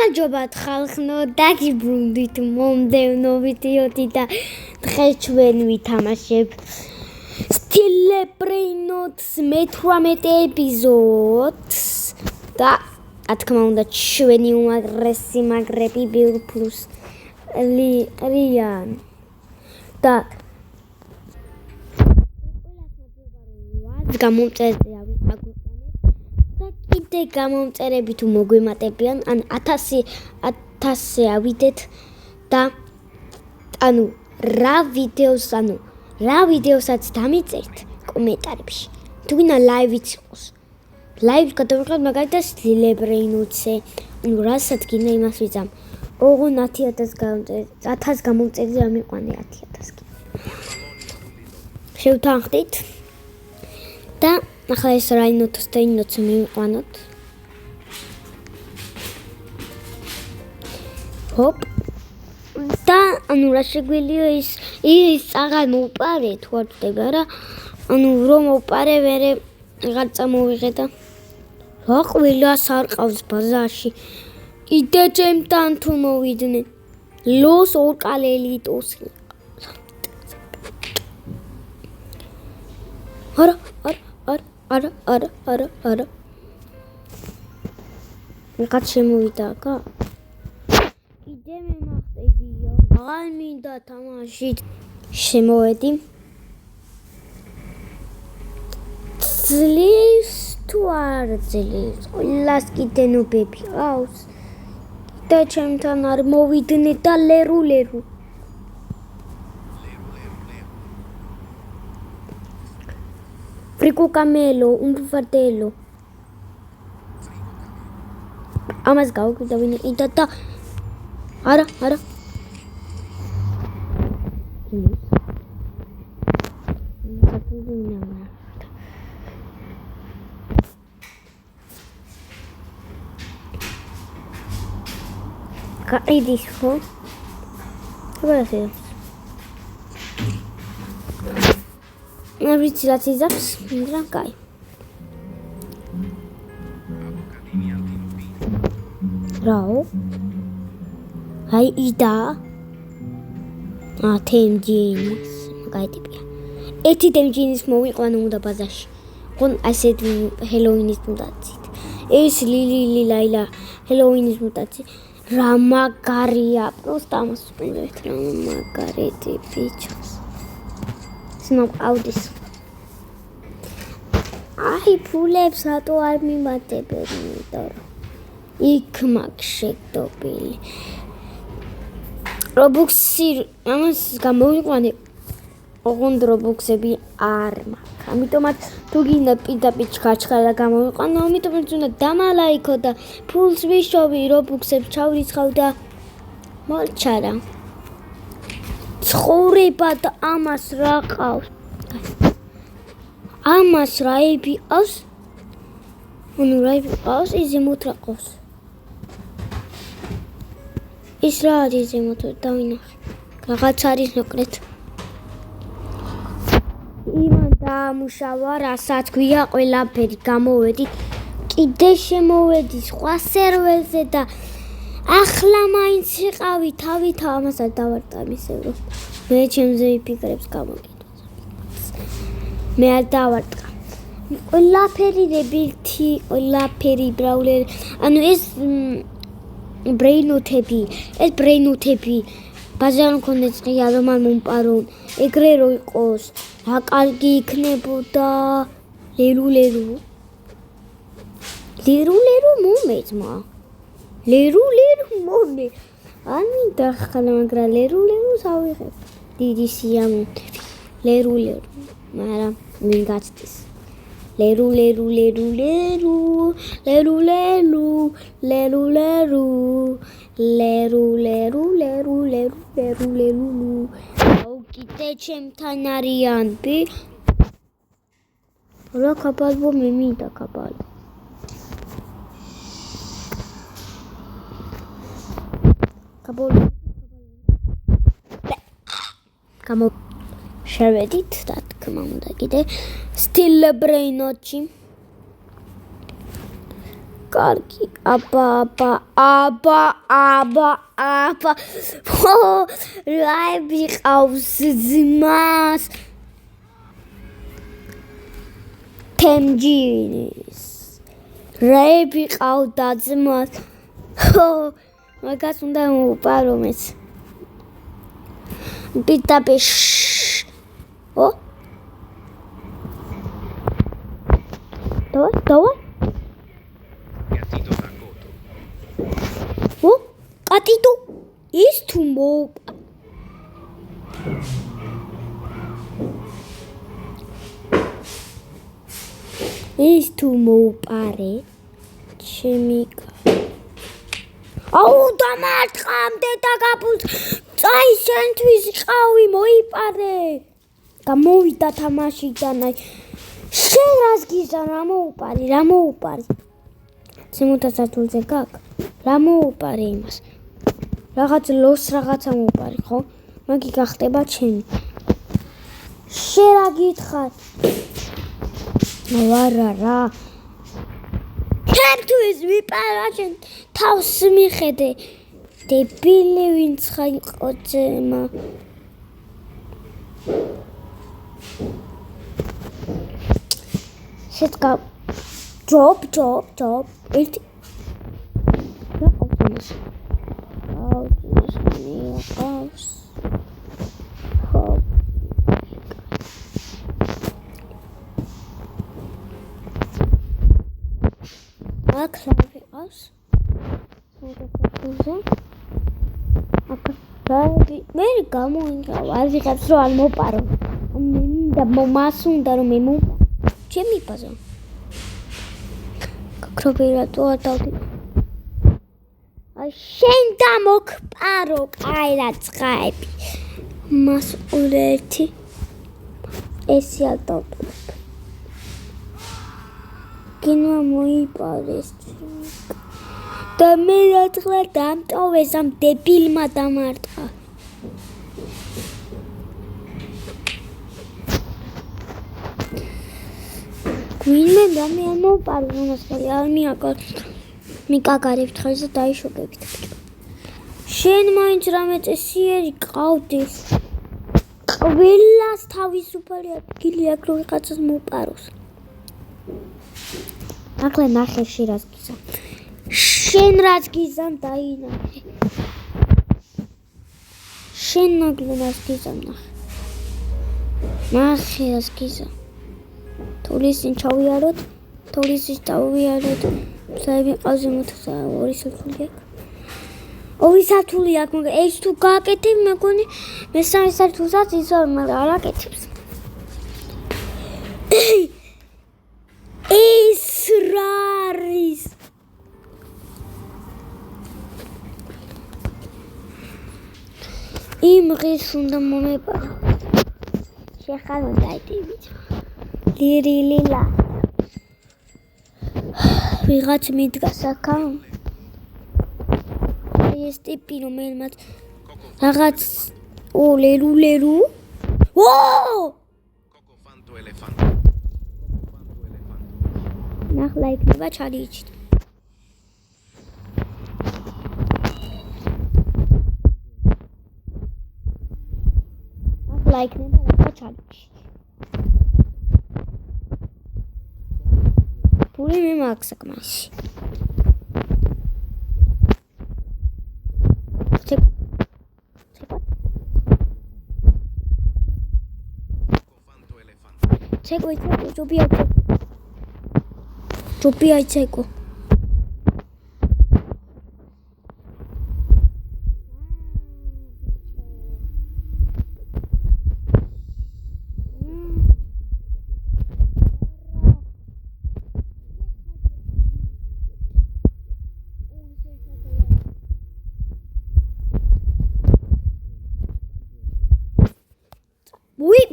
გამარჯობათ ხალხო, დაგიბრუნდით მომდევნობით იოთი და დღეს ჩვენ ვითამაშებ Celebrate მე-18 ეპიზოდს და რა თქმა უნდა ჩვენი უმაღრესი მაგრები ბილ პლუს რიან და გამომწერია კიდე გამომწერები თუ მოგვიმატებიან ან 1000-ზე ავიდეთ და ანუ რა ვიდეოსაც დამიწერთ კომენტარებში თუ გინდა ლაივიც იყოს ლაივს გადავიღებ მაგალითად Celebrate-ზე ანუ რასაც გინდა იმას ვიძამ ოღონ 10,000 გამომწერეთ 1000 გამომწერზე არ მიყვანე 10,000 შევთანხმდით და ახლა ეს რაინოთს და ინოთს მივიყვანოთ ჰოპ და ანუ რა შეგვიძლია ის აღარ მოვპარე თუ არ ვწდება რა ანუ რომ მოვპარე ვერე აღარ წამოვიღე და რა ყველას არ ყავს ბაზარში კიდე ჩემთან თუ მოვიდნენ ლოს ორკალელიტოს არა რაღაც შემოვიდა კა კიდე მემახტებია აღარ მინდა თამაშით შემოვედი ძლივს თუ არ ძლივს ყველას კიდე ნობები ყავს და ჩემთან არ მოვიდნენ და ლერუ Frico camelo, un fardello. Amas gau kita vini itata. Ara. Kai disco. Apa sih? Навіть цей запис дракай. Рао. Хай ида. თემჯინის მაგაიტებია. ერთი თემჯინის მოვიყვანა უნდა ბაზარში. ხონ ასეთ ჰელოუინის მუტაცით. ეს ლილი ლაილა ჰელოუინის მუტაცი. რა მაგარია, პროსტა ამას ვიყურებთ რა მაგარეთი ბიჭოს. Audis. Ai ფულებს რატო არ მიმატებენ იმიტომ იქ მაგ შეგდობილი Robux-ი ამას გამოვიყვანე ოღონდ Robux-ები არ მაქვს ამიტომაც თუ გინდა პირდაპირ ჩქარჩხალა გამოვიყვანო ამიტომაც უნდა დამალაიქო და ფულს ვიშოვი Robux-ებს ჩავრიცხავ და მოლჩარა ცხოვრება და ამას რა ყავს ამას რაები ყავს ანუ რაები ყავს ის ზემოთ რა ყავს ის რა არის ზემოთ დავინახე რაღაც არის ნოკლეთ იმან დაამუშავა რასაც გვია ყველაფერი გამოვედი კიდე შემოვედი სხვა სერვერზე და ახლა მაინც იყავი თავით ამასაც დავარტყა მისევრო მე ჩემზე ვიფიქრებს გამოგიდოს მე არ დავარტყა ყველაფერი რებითი ყველაფერი ბრაულერი ანუ ეს ბრეინუთები ბაზარ მქონდეს ღია რომ არ მომპარონ ეგრე რო იყოს რა კარგი იქნებოდა ლერუ მომეძმა ლერუ მომე არ მინდა ხალა მაგრა ლერუ ავიღებ დიდი სიამონები ლერუ მაგრამ ვინ გაცდის ლერუ აუ კიდე ჩემთან არიანები რა კაბალბო მე მინდა კაბალბო გამო შევედით და თქმა უნდა კიდე Celebrate-ში კარგი. აბა. რაები ყავს ძმას. თემჯინის. რაები ყავდა ძმას. მაგას უნდა მოვუპარო მეც. პიტაპეშ. Давай. Კატიტო ის თუ მოუპარე ჩემი აუ დამარტყამდე და გაბულს წაი შენთვის ყავი მოიპარე გამოვიდა თამაშიდან აი შენ რას გიზა რა მოუპარი ზემოთა სართულზე გაკ რა მოუპარე იმას რაღაც ლოს რაღაცა მოუპარი ხო მაგი გახდება ჩემი შენ რა გითხარ რა ჩემთვის ვიპარა შენ თავს მიხედე დებილი ვინც ხაიყო ძმა შედგა ჯობ ერთი რა ყავს აკლავი ყავს მე გამოინდა ვიღებს რომ არ მოპარო და მას უნდა რომ მე ჩემი პაზა გაქრობილად დავდი აი შენ დამოგპარო კაირა წყაები მასულეთი ესი ალტავტობ კინო მოიპარეს და მე რა დამტოვეს ამ დებილმა დამარტყა გვინმე დამე არ მოვპარო მონასტერი არ მიკაგარებთ ხარზე დაიშოკებით შენ მაინც რამე წესიერი ყავდეს ყველას თავისუფალი ადგილი აქვს რომ ვიღაცას მოვპაროს ახლა ნახე რას გიზამ შენ რაც გიზამ დაინახე შენ ნაგლე რას გიზამ ნახე რას გიზამ თულისინ ჩავიაროთ თულისის დავიაროთ საერთოდ ყავზე მოთხა ორი სართული აქვს მაგრამ ეს თუ გააკეთებ მეგონი მესამე სართულსაც ისევ არ აკეთებს ეს რა არის იმ ღირს უნდა მომეპარო შეხალო დაიტივით ლილა ვიღაც მიდგას აქა ეს ტიპი რომელმაც რაღაც ლერუ ნახლა იქნება ჩალიჩით ნახლა იქნება ჩალიჩით პური მე მაქვს საკმაში ცეკო ჯობია ცეკო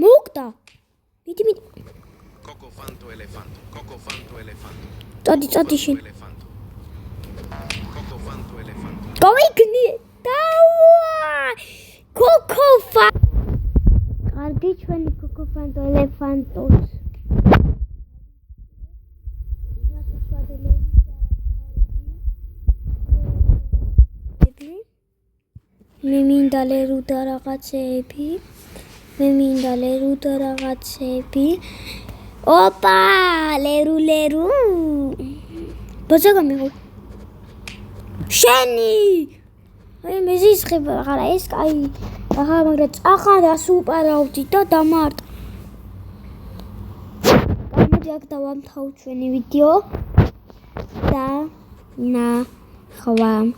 მოკდა მიდი წადი შენ გავიგნი დავა კოკოფა კარგი ჩვენი კოკოფანტო ელეფანტოს მე მინდა ლერუდა რაღაცეები. ოპა, ლერუ. ბოცა გამიღო. შენი! აი მეზის ხება, ახლა ეს კაი. ახლა მაგრამ წახარა სუპარავდი და დამარტ. გამოდი აქ დავამთავრ ჩვენი ვიდეო. და ნახვამდის.